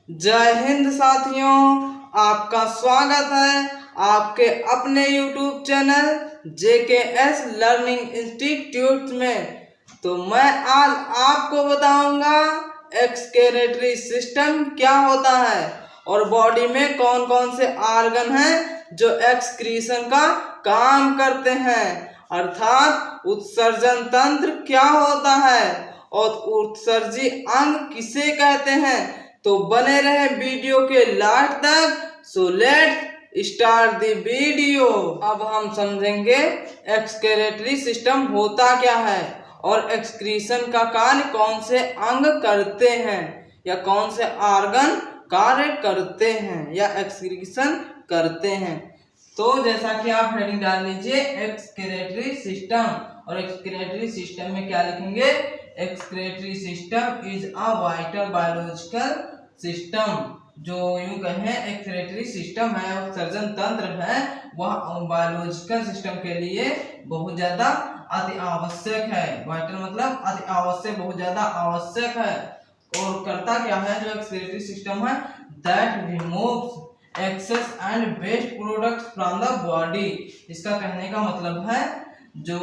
जय हिंद साथियों, आपका स्वागत है आपके अपने YouTube channel JKS learning institute में। तो मैं आज आपको बताऊंगा एक्सक्रेटरी सिस्टम क्या होता है और बॉडी में कौन कौन से ऑर्गन हैं जो एक्सक्रीशन का काम करते हैं, अर्थात उत्सर्जन तंत्र क्या होता है और उत्सर्जी अंग किसे कहते हैं। तो बने रहे वीडियो के लास्ट तक। So let's start the video. अब हम समझेंगे एक्सक्रेटरी सिस्टम होता क्या है और एक्सक्रीशन का कार्य कौन से अंग करते हैं या कौन से ऑर्गन कार्य करते हैं या एक्सक्रीशन करते हैं। तो जैसा कि आप हेडिंग डाल लीजिए एक्सक्रेटरी सिस्टम, और एक्सक्रेटरी सिस्टम में क्या लिखेंगे, excretory system is a vital biological system. जो यूं कहें एक्सक्रेटरी सिस्टम है, उत्सर्जन तंत्र है, वह बायोलॉजिकल सिस्टम के लिए बहुत ज्यादा अति आवश्यक है। वाइटल मतलब अति आवश्यक, बहुत ज्यादा आवश्यक है। और करता क्या है जो एक्सक्रेटरी सिस्टम है, that removes excess and waste products from the body. इसका कहने का मतलब है जो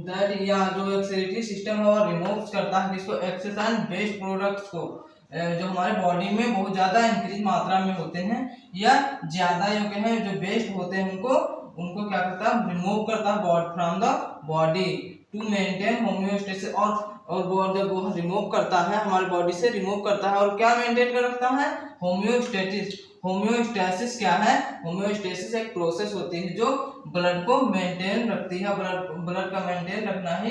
दैट या जो एक्सक्रेटरी सिस्टम है वो रिमूव करता है किसको, एक्सेस एंड वेस्ट प्रोडक्ट्स को, जो हमारे बॉडी में बहुत ज्यादा इंक्रीज मात्रा में होते हैं या ज्यादा जो कहें जो वेस्ट होते हैं उनको क्या करता है, रिमूव करता है from the body to maintain homeostasis. और वो जब वो रिमूव करता है हमारी बॉडी से रिमूव करता है और क्या मेंटेन कर रखता है, होम्योस्टेसिस। होम्योस्टेसिस क्या है, होम्योस्टेसिस एक प्रोसेस होती है जो ब्लड को मेंटेन रखती है। ब्लड का मेंटेन रखना ही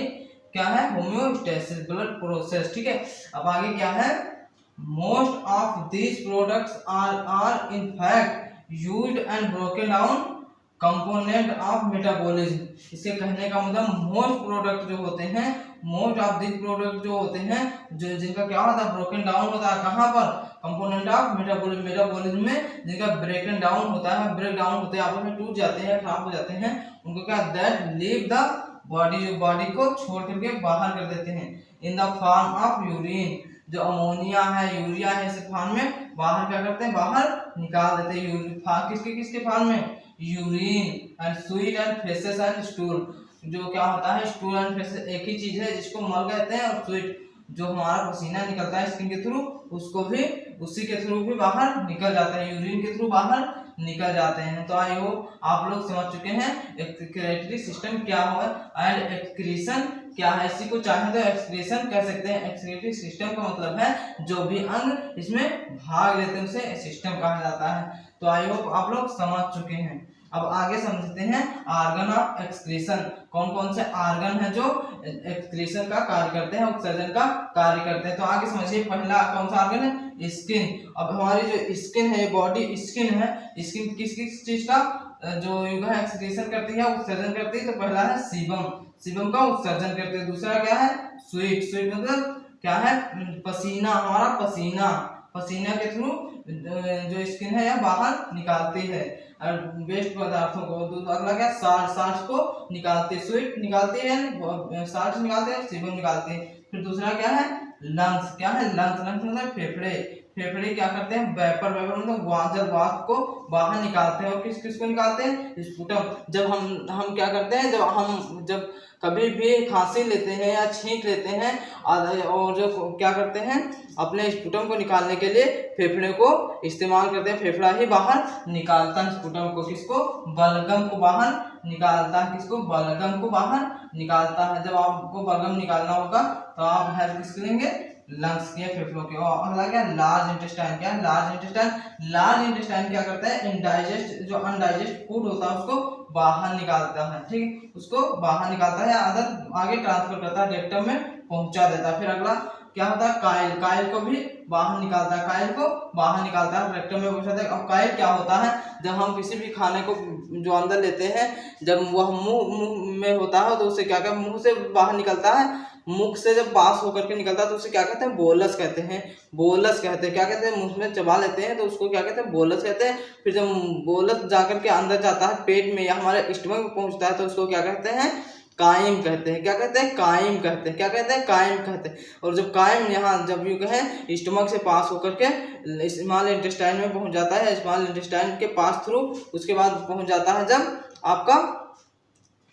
क्या है, होम्योस्टेसिस, ब्लड प्रोसेस। ठीक है, अब आगे क्या है, most of these products are in fact used and broken down component of metabolism. इसके कहने का मतलब मोस्ट प्रोडक्ट जो होते हैं, मोस्ट ऑफ दिस प्रोडक्ट जो होते हैं जो जिनका क्या होता है, ब्रोकन डाउन होता है कहाँ पर, कंपोनेंट ऑफ मेटाबॉलिज्म, मेटाबॉलिज्म में जिनका ब्रेकन डाउन होता है, ब्रेक डाउन होते हैं, आपस में टूट जाते हैं, खराब हो जाते हैं, उनको क्या, दैट लीव द बॉडी, जो बॉडी को छोड़ करके बाहर कर देते हैं, in the form of urine. जो अमोनिया है, यूरिया है, इस फॉर्म में बाहर क्या करते हैं, बाहर निकाल देते हैं। किसके किसके फॉर्म में, urine and sweet and faces and stool. जो क्या होता है, स्टूल एंड फेसेस एक ही चीज है जिसको मल कहते हैं, और स्वीट जो हमारा पसीना निकलता है स्किन के थ्रू, उसको भी उसी के थ्रू भी बाहर निकल जाता है, यूरिन के थ्रू बाहर निकल जाते हैं। तो आई होप आप लोग समझ चुके हैं एक्सक्रेटरी सिस्टम क्या है एंड एक्सक्रीशन क्या है। इसी को चाहे तो एक्सक्रीशन कह सकते हैं। एक्सक्रेटरी सिस्टम का मतलब है जो भी अंग इसमें भाग लेते हैं उसे सिस्टम कहा जाता है। तो आई होप आप लोग समझ चुके हैं। अब आगे समझते हैं ऑर्गन ऑफ एक्सक्रीशन, कौन कौन से ऑर्गन है जो एक्सक्रीशन का कार्य करते हैं, उत्सर्जन का कार्य करते हैं। तो आगे समझिए, पहला कौन सा ऑर्गन है, स्किन। अब हमारी जो स्किन है, बॉडी स्किन है, स्किन किस किस चीज का जो युवा एक्सक्रीशन करती है, उत्सर्जन करती है। तो पहला है सीबम, सीबम का उत्सर्जन करते हैं। दूसरा क्या है, स्वेट, स्वेट मतलब क्या है, पसीना, हमारा पसीना, पसीना के थ्रू जो स्किन है यह बाहर निकालती है और वेस्ट पदार्थों को। अगला क्या, साल्ट, साल्ट को निकालते, स्वीट निकालते हैं, साल्ट निकालते हैं, सीबम निकालते हैं। फिर दूसरा क्या है, लंग्स। क्या है, लंग्स, लंग्स मतलब फेफड़े, फेफड़े क्या करते हैं, वेपर, वेपर मतलब जल वाष्प को बाहर निकालते हैं। और किस किस को निकालते हैं, स्पुटम। जब हम क्या करते हैं, जब कभी भी खांसी लेते हैं या छींक लेते हैं और जो क्या करते हैं, अपने स्पुटम को निकालने के लिए फेफड़े को इस्तेमाल करते हैं। फेफड़ा ही बाहर निकालता है स्पुटम को, किसको, बलगम को बाहर निकालता है, किसको, बलगम को बाहर निकालता है। जब आपको बलगम निकालना होगा तो आप हेल्प किसके लेंगे, लंग्स के, फेफड़ों के। और अगला क्या, लार्ज इंटेस्टाइन। क्या है, लार्ज इंटेस्टाइन, लार्ज इंटेस्टाइन क्या करता है, इनडाइजेस्ट जो अनडाइजेस्ट फूड होता है उसको बाहर निकालता है। ठीक, उसको बाहर निकालता है, अदर आगे ट्रांसफर करता है, रेक्टम में पहुंचा देता है। फिर अगला क्या होता है, काइल, काइल को भी बाहर निकालता है, काइल को बाहर निकालता है, रेक्टम में पहुंचाता है। अब काइल क्या होता है, जब हम किसी भी खाने को जो अंदर लेते हैं, जब वह मुंह में होता है तो उसे क्या कहते हैं, मुंह से बाहर निकलता है, मुख से जब पास होकर के निकलता है तो उसे क्या कहते हैं, बोलस कहते हैं, बोलस कहते हैं। क्या कहते हैं, मुंह में चबा लेते हैं तो उसको क्या कहते हैं, बोलस कहते हैं। फिर जब बोलस जाकर के अंदर जाता है पेट में या हमारे स्टमक में पहुंचता है तो उसको क्या कहते हैं, कायम कहते हैं। क्या कहते हैं? कायम कहते हैं। क्या कहते हैं? कायम कहते हैं। और जब कायम यहाँ जब यूँ कहें स्टमक से पास होकर के स्मॉल इंटेस्टाइन में पहुँच जाता है, स्मॉल इंटेस्टाइन के पास थ्रू, उसके बाद पहुँच जाता है जब आपका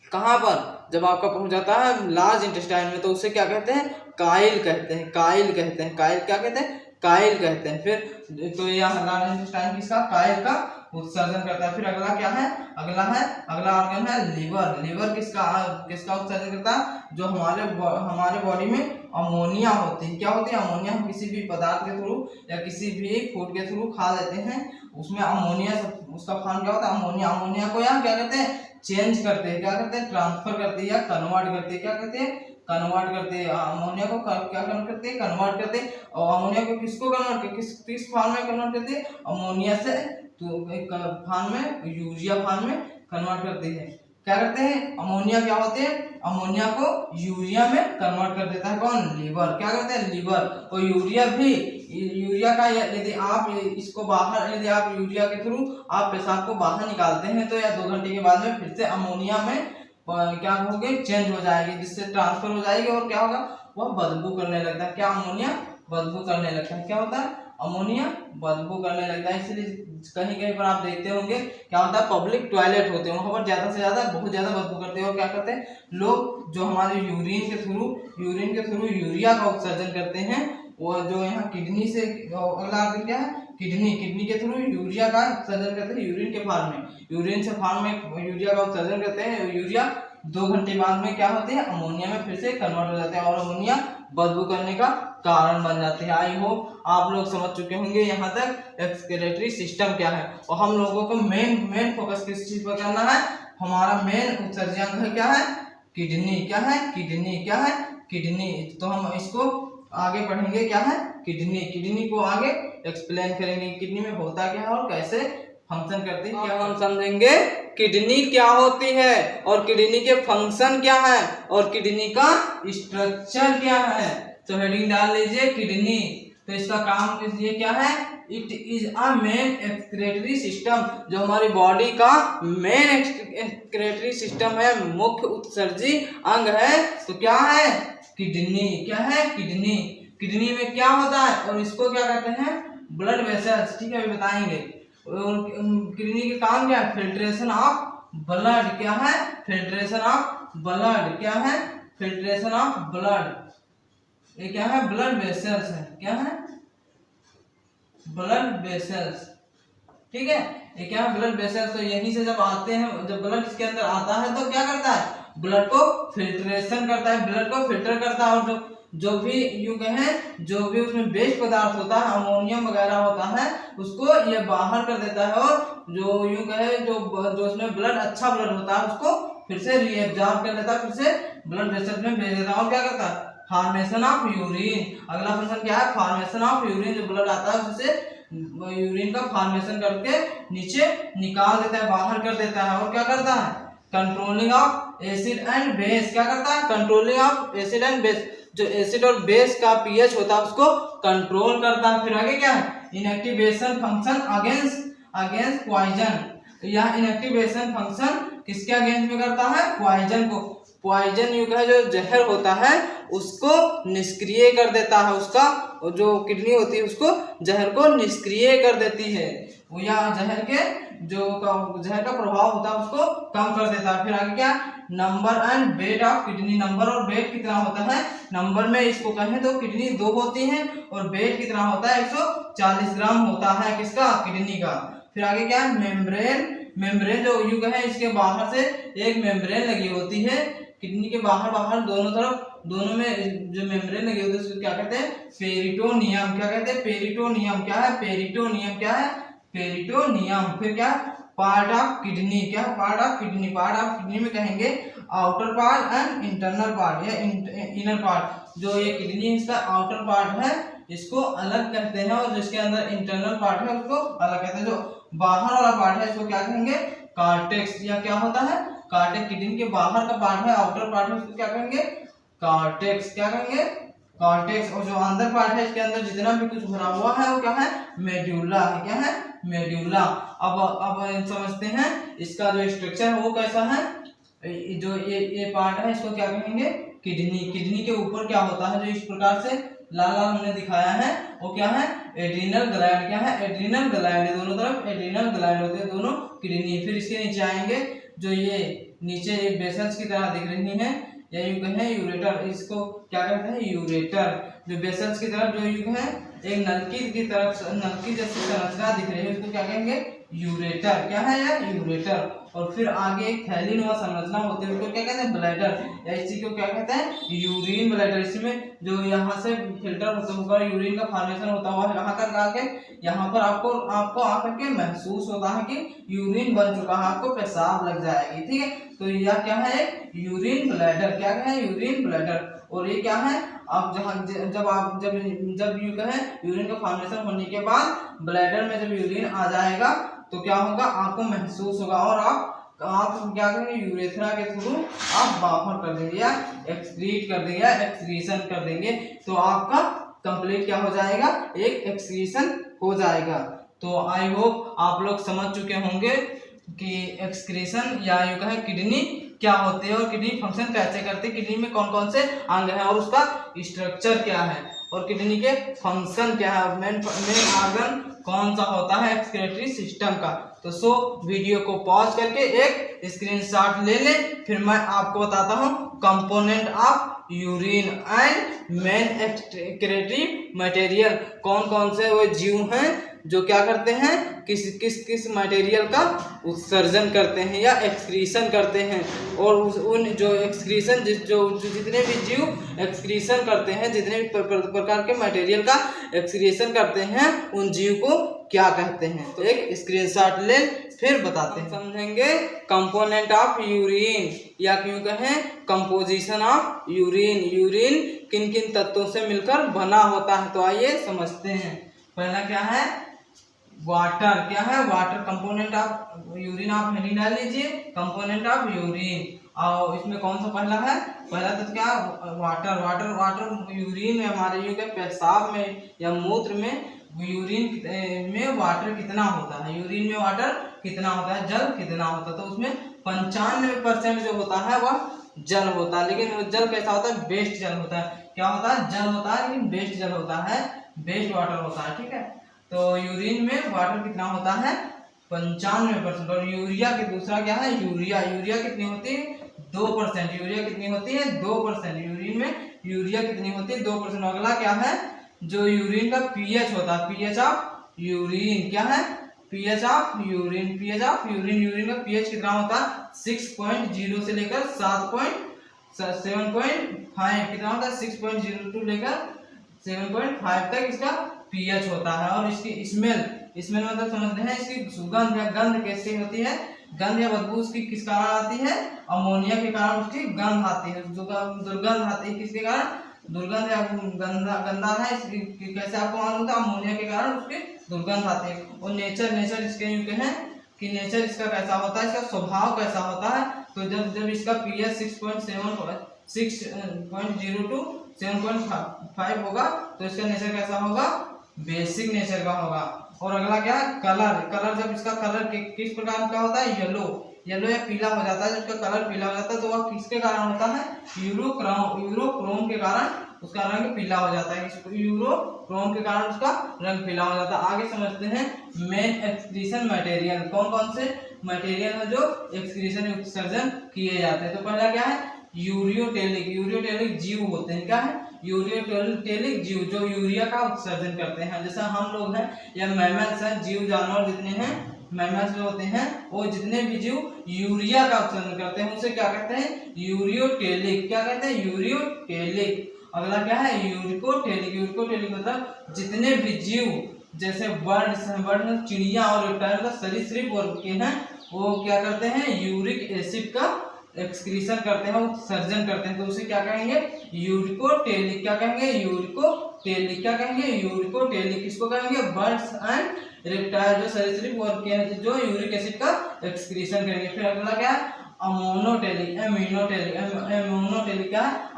कहाँ पर, जब आपका पहुँच जाता है लार्ज इंटेस्टाइन में, तो उसे क्या कहते हैं? काइल कहते हैं। काइल कहते हैं। काइल क्या कहते हैं? काइल कहते हैं। फिर तो यहाँ लार्ज इंटेस्टाइन किसका? काइल का उत्सर्जन करता है। फिर अगला क्या है? अगला ऑर्गन है लीवर। लीवर किसका उत्सर्जन करता है? जो हमारे बॉडी में अमोनिया होती है। क्या होती है? अमोनिया। हम किसी भी पदार्थ के थ्रू या किसी भी फूड के थ्रू खा लेते हैं, उसमें अमोनिया, उसका फॉर्म क्या होता है? अमोनिया। अमोनिया को यहाँ क्या कहते हैं? चेंज करते हैं। क्या करते हैं? ट्रांसफर करते हैं या कन्वर्ट करते हैं। क्या कहते हैं? कन्वर्ट करते हैं। अमोनिया को क्या कन्वर्ट करते हैं? कन्वर्ट करते हैं। और अमोनिया को किसको कन्वर्ट करते? किस फॉर्म में कन्वर्ट करते हैं? अमोनिया से तो एक फॉर्म में, यूरिया फॉर्म में कन्वर्ट करते हैं। क्या करते हैं? अमोनिया क्या होते हैं? अमोनिया को यूरिया में कन्वर्ट कर देता है कौन? लीवर। क्या करते हैं? लीवर। और यूरिया का यदि आप इसको बाहर, यदि आप यूरिया के थ्रू आप पेशाब को बाहर निकालते हैं तो या 2 घंटे के बाद में फिर से अमोनिया में क्या होगे? चेंज हो जाएगी, जिससे ट्रांसफर हो जाएगी और क्या होगा? वह बदबू करने लगता है। क्या? अमोनिया बदबू करने लगता है। क्या होता है? अमोनिया बदबू करने लगता है। इसलिए कहीं कहीं पर आप देखते होंगे क्या होता है? पब्लिक टॉयलेट होते हैं, वहां पर ज्यादा से ज्यादा बहुत ज्यादा बदबू करते हैं। और क्या करते हैं लोग? जो हमारे यूरिन के थ्रू यूरिया का उत्सर्जन करते हैं, वो जो यहाँ किडनी से, अगला ऑर्गन क्या है? किडनी के थ्रू यूरिया का उत्सर्जन करते हैं। यूरिन के फॉर्म में, यूरिन से फॉर्म में यूरिया का उत्सर्जन करते हैं। यूरिया 2 घंटे बाद में क्या होते हैं? अमोनिया में फिर से कन्वर्ट हो जाते हैं और अमोनिया बदबू करने का कारण बन जाते हैं। आई होप आप लोग समझ चुके होंगे यहाँ तक एक्सक्रीटरी सिस्टम क्या है। और हम लोगों को मेन फोकस किस चीज पर करना है? हमारा मेन उत्सर्जक है क्या है? किडनी। क्या है? किडनी। क्या है? किडनी। तो हम इसको आगे पढ़ेंगे। क्या है? किडनी को आगे एक्सप्लेन करेंगे, किडनी में होता क्या है और कैसे फंक्शन करती है। क्या हम समझेंगे किडनी क्या होती है और किडनी के फंक्शन क्या है और किडनी का स्ट्रक्चर क्या है। तो हेडिंग डाल लीजिए किडनी। तो इसका काम ये क्या है? It is a main excretory system. जो हमारी बॉडी का मेन एक्सक्रीटरी सिस्टम है, मुख्य उत्सर्जी अंग है, तो क्या है? किडनी। क्या है? किडनी। किडनी में क्या होता है और इसको क्या कहते हैं? Blood vessels. ठीक है, अभी बताएंगे। किडनी के काम क्या है? Filtration of blood. क्या है? Filtration of blood. क्या है? Filtration of blood. ये क्या है? ब्लड वेसल्स है। क्या है? Blood vessels. ठीक है, ये क्या है? Blood vessels. तो यहीं से जब आते हैं, जब ब्लड इसके अंदर आता है तो क्या करता है? ब्लड को फिल्ट्रेशन करता है, ब्लड को फिल्टर करता है। और जो भी यूं कहें, जो भी उसमें वेस्ट पदार्थ होता है, अमोनियम वगैरह होता है, उसको ये बाहर कर देता है। और जो यूं कहे जो उसमें ब्लड, अच्छा ब्लड होता है, उसको फिर से रीएब्जॉर्ब कर लेता है, फिर से ब्लड वेसल्स में भेज देता है। और क्या करता है? Formation of urine. अगला फंक्शन क्या है? Formation of urine. जो ब्लड आता है उससे यूरिन का फॉर्मेशन करके नीचे निकाल देता है, बाहर कर देता है। और क्या करता है? Controlling of acid and base. क्या करता है? Controlling of acid and base. जो एसिड और बेस का पीएच होता है उसको कंट्रोल करता है। फिर आगे क्या है? Inactivation function against poison. यह इनएक्टिवेशन फंक्शन किसके अगेंस्ट में करता है? पॉइजन को। पॉइजन युक्त है, जो जहर होता है, उसको निष्क्रिय कर देता है। उसका जो किडनी होती है उसको जहर को निष्क्रिय कर देती है। वो या जहर का प्रभाव होता है उसको कम कर देता है। फिर आगे क्या? Number and weight of kidney. Number और वेट कितना होता है? नंबर में इसको कहें तो किडनी 2 होती है और वेट कितना होता है? 140 ग्राम होता है। किसका? किडनी का। फिर आगे क्या? मेम्ब्रेन जो युग है, इसके बाहर से एक मेम्ब्रेन लगी होती है। किडनी के बाहर दोनों तरफ, दोनों में जो मेम्ब्रेन लगी होती है उसको क्या कहते हैं? पेरिटोनियम। क्या कहते हैं? पेरिटोनियम। क्या है? पेरिटोनियम। क्या है? पेरिटोनियम। फिर क्या? Part of kidney. क्या है? Part of kidney. Part of kidney में कहेंगे outer part and internal part या इनर पार्ट। जो ये किडनी है इसका आउटर पार्ट है, इसको अलग कहते हैं, और जिसके अंदर इंटरनल पार्ट है उसको अलग कहते हैं। जो बाहर वाला पार्ट है इसको क्या कहेंगे? कार्टेक्स। या क्या होता है? कार्टेक्स। किडनी के बाहर का पार्ट है, आउटर पार्ट है, उसको क्या कहेंगे? कार्टेक्स। क्या कहेंगे? कार्टेक्स। और जो अंदर पार्ट है, इसके अंदर जितना भी कुछ भरा हुआ है वो क्या है? मेड्यूला है। क्या है? मेड्यूला। अब समझते हैं इसका जो स्ट्रक्चर है वो कैसा है। जो ये पार्ट है इसको क्या कहेंगे, किडनी। किडनी के ऊपर क्या होता है, जो इस प्रकार से लाल लाल हमने दिखाया है वो क्या है, एड्रीनल ग्लैंड। क्या है, एड्रीनल ग्लैंड। दोनों तरफ एड्रीनल ग्लैंड होते हैं, दोनों किडनी। फिर इसके नीचे आएंगे, जो ये नीचे एक बेसल्स की तरह दिख रही है, या युग है यूरेटर। इसको क्या कहते हैं, यूरेटर। जो बेसल्स की तरफ जो युग है, एक नलकी की तरफ नलकी जैसी संरचना दिख रही है, उसको क्या कहेंगे, यूरेटर। क्या है यार, यूरेटर। और फिर आगे एक थैलीनुमा संरचना होती है, उसको क्या कहते हैं, ब्लैडर, या इसी को क्या कहते हैं, यूरिन ब्लैडर। इसमें जो यहाँ से फिल्टर होता है, यूरिन का फॉर्मेशन होता हुआ यहाँ तक आके, यहाँ पर आपको आकर के महसूस होता है कि यूरिन बन चुका है, आपको पेशाब लग जाएगी। ठीक है, तो यह क्या है, एक यूरिन ब्लैडर। क्या है, यूरिन ब्लैडर। और ये क्या है, आप जब यू कहे यूरिन का फॉर्मेशन होने के बाद ब्लैडर में जब यूरिन आ जाएगा तो क्या होगा, आपको महसूस होगा, और आप क्या करेंगे, यूरेथ्रा के थ्रू आप बाहर कर देंगे, या एक्सक्रीट कर देंगे, या एक्सक्रीशन कर देंगे, तो आपका कंप्लीट क्या हो जाएगा, एक एक्सक्रीशन हो जाएगा। तो आई होप आप लोग समझ चुके होंगे कि एक्सक्रीशन या यू कहे किडनी क्या होती है, और किडनी फंक्शन कैसे करती है, किडनी में कौन कौन से अंग हैं, और उसका स्ट्रक्चर क्या है, और किडनी के फंक्शन क्या है, मेन ऑर्गन कौन सा होता है एक्सक्रीटरी सिस्टम का। तो वीडियो को पॉज करके एक स्क्रीनशॉट ले लें, फिर मैं आपको बताता हूँ component of urine and main excretory material. कौन कौन से वो जीव हैं जो क्या करते हैं, किस मटेरियल का उत्सर्जन करते हैं या एक्सक्रीशन करते हैं, और उन जो एक्सक्रीशन जितने भी जीव एक्सक्रीशन करते हैं, जितने भी प्रकार के मटेरियल का एक्सक्रीशन करते हैं, उन जीव को क्या कहते हैं। तो एक स्क्रीनशॉट ले, फिर बताते हैं, समझेंगे कंपोनेंट ऑफ यूरिन, या क्यों कहें कंपोजिशन ऑफ यूरिन। यूरिन किन किन तत्वों से मिलकर बना होता है, तो आइए समझते हैं। पहला क्या है, वाटर। क्या है, वाटर। कंपोनेंट ऑफ यूरिन आप हेडिंग डाल लीजिए, कंपोनेंट ऑफ यूरिन। और इसमें कौन सा पहला है, पहला तो क्या, वाटर। वाटर वाटर यूरिन में, हमारे यू के पेशाब में या मूत्र में यूरिन में वाटर कितना होता है, यूरिन में वाटर कितना होता है, जल कितना होता है, तो उसमें 95% जो होता है वह जल होता है। लेकिन वो जल कैसा होता है, बेस्ट जल होता है। क्या होता है, जल होता है, लेकिन बेस्ट जल होता है, बेस्ट वाटर होता है। ठीक है, तो यूरिन में वाटर कितना होता है, 95%। और यूरिया के दूसरा क्या है, यूरिया। यूरिया कितनी होती है, 2%। यूरिया कितनी होती है, 2%। यूरिन में यूरिया कितनी होती है, 2%। अगला क्या है, जो यूरिन का पीएच होता है, पीएच ऑफ यूरिन। क्या है, pH of urine. PH of urine, urine का पीएच कितना होता है, 6.0 से लेकर 7.5 कितना होता है, 6.02 लेकर 7.5 तक इसका पीएच होता है। और इसकी स्मेल मतलब समझते हैं, इसकी सुगंध या गंध कैसी होती है, गंध या बदबू उसकी किस कारण आती है, अमोनिया के कारण उसकी गंध आती है, दुर्गंध आती है। किसके कारण, दुर्गंध या गंदा है, कैसे आपको मालूम होता है, अमोनिया के कारण उसकी दुर्गंध आती है। और नेचर इसके यूं हैं कि नेचर इसका कैसा होता है, इसका स्वभाव कैसा होता है, तो जब इसका पीएच 6.02 7.5 होगा, तो इसका नेचर कैसा होगा, बेसिक नेचर का होगा। और अगला क्या है, कलर। जब इसका कलर किस प्रकार का होता है, येलो या पीला हो जाता है, जब इसका कलर पीला हो जाता है तो वह किसके कारण होता है, यूरोक्रोम के कारण उसका रंग पीला हो जाता है। यूरोक्रोम के कारण उसका रंग पीला हो जाता है। आगे समझते हैं मेन एक्सक्रीशन मटेरियल। कौन कौन से मटेरियल है जो एक्सक्रीशन उत्सर्जन किए जाते हैं। तो पहला क्या है, यूरियोटेलिक जीव होते हैं। क्या है, यूरियोटेलिक जीव जो यूरिया का उत्सर्जन करते हैं। जैसा हम लोग हैं या मैमल्स हैं, जीव जानवर जितने हैं, मैमल्स जो होते हैं, वो जितने भी जीव यूरिया का उत्सर्जन करते हैं उसे क्या कहते हैं, यूरियोटेलिक। क्या कहते हैं, यूरियोटेलिक। अगला क्या है, यूरिकोटेलिक मतलब जितने भी जीव, जैसे बर्ड चिड़िया और रेप्टाइल का सरीसृप वर्ग के हैं, वो क्या करते हैं, यूरिक एसिड का एक्सक्रीशन करते हैं, उत्सर्जन करते हैं, तो उसे क्या कहेंगे, यूरिकोटेलिक। क्या कहेंगे, यूरिकोटेलिक। क्या कहेंगे, यूरिकोटेलिक। किसको कहेंगे, बर्ड्स एंड रेप्टाइल जो सरीसृप वर्ग के हैं, जो यूरिक एसिड का एक्सक्रीशन करेंगे। फिर अगला क्या है, अमोनोटेलिक। क्या है,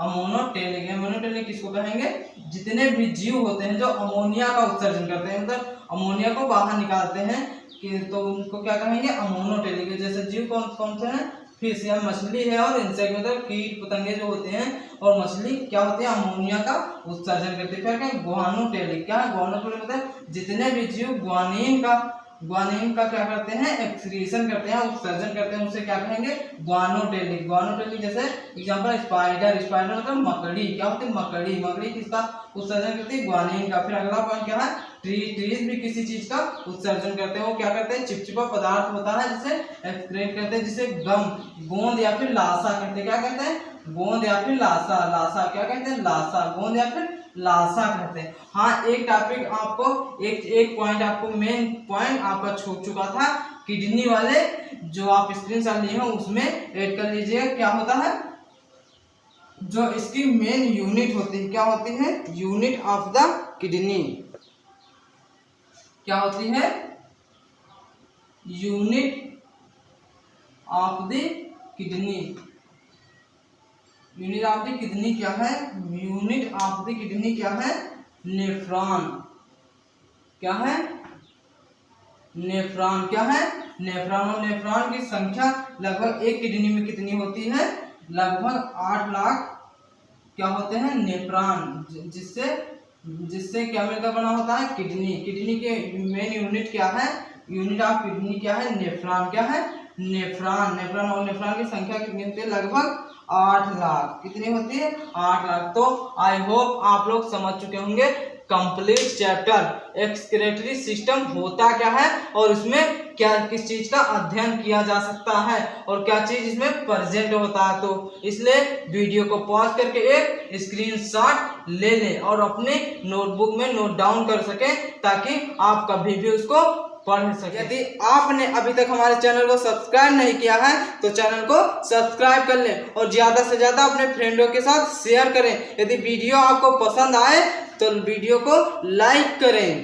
अमोनोटेलिक किसको कहेंगे, जितने भी जीव होते हैं जो अमोनिया का उत्सर्जन करते हैं, मतलब अमोनिया को बाहर निकालते हैं, कि तो उनको क्या कहेंगे, अमोनोटेलिक। जैसे जीव कौन कौन से हैं, फिश या मछली है और इंसेक्ट मतलब कीट पतंगे जो होते हैं और मछली क्या होती है अमोनिया का उत्सर्जन करती है। फिर क्या ग्वानोटेलिक, क्या है ग्वानोटेलिक मतलब जितने भी जीव ग्वानिन का क्या करते हैं एक्सक्रीशन करते हैं उत्सर्जन करते हैं उसे क्या कहेंगे ग्वानोटेलिक। ग्वानोटेलिक जैसे एग्जांपल स्पाइडर मतलब मकड़ी, क्या होती है मकड़ी किसका उत्सर्जन करती है ग्वानिन का। फिर अगला पॉइंट क्या है ट्रीज भी किसी चीज का उत्सर्जन करते हैं, वो क्या करते हैं चिपचिपा पदार्थ होता है जिसे एक्सक्रीट करते हैं जिसे गोंद या फिर लाशा कहते हैं। क्या कहते हैं गोंद या फिर लाशा क्या कहते हैं गोंद या फिर लाशा कहते हैं। हाँ एक टॉपिक आपको एक पॉइंट आपको मेन पॉइंट आपका छूट चुका था, किडनी वाले जो आप स्क्रीनशॉट लिए हैं उसमें ऐड कर लीजिए। क्या होता है जो इसकी मेन यूनिट होती है, क्या होती है यूनिट ऑफ द किडनी, क्या होती है unit of the kidney. Unit of the kidney क्या है यूनिट ऑफ द किडनी क्या है नेफ्रॉन। क्या है नेफ्रॉन, क्या है नेफ्रॉन। और नेफ्रॉन की संख्या लगभग एक किडनी में कितनी होती है लगभग 8 लाख क्या होते हैं नेफ्रॉन, जिससे क्या मिलकर बना होता है किडनी के मेन यूनिट क्या है यूनिट ऑफ किडनी क्या है नेफ्रॉन। क्या है नेफ्रॉन और नेफ्रॉन की संख्या कितनी होती है लगभग 8 लाख। कितनी होती है 8 लाख। तो आई होप आप लोग समझ चुके होंगे कंप्लीट चैप्टर एक्सक्रीटरी सिस्टम होता क्या है और उसमें क्या किस चीज का अध्ययन किया जा सकता है और क्या चीज इसमें प्रेजेंट होता है। तो इसलिए वीडियो को पॉज करके एक स्क्रीनशॉट ले लें और अपने नोटबुक में नोट डाउन कर सकें ताकि आप कभी भी उसको पढ़ सके। यदि आपने अभी तक हमारे चैनल को सब्सक्राइब नहीं किया है तो चैनल को सब्सक्राइब कर लें और ज्यादा से ज्यादा अपने फ्रेंडों के साथ शेयर करें। यदि वीडियो आपको पसंद आए तो वीडियो को लाइक करें।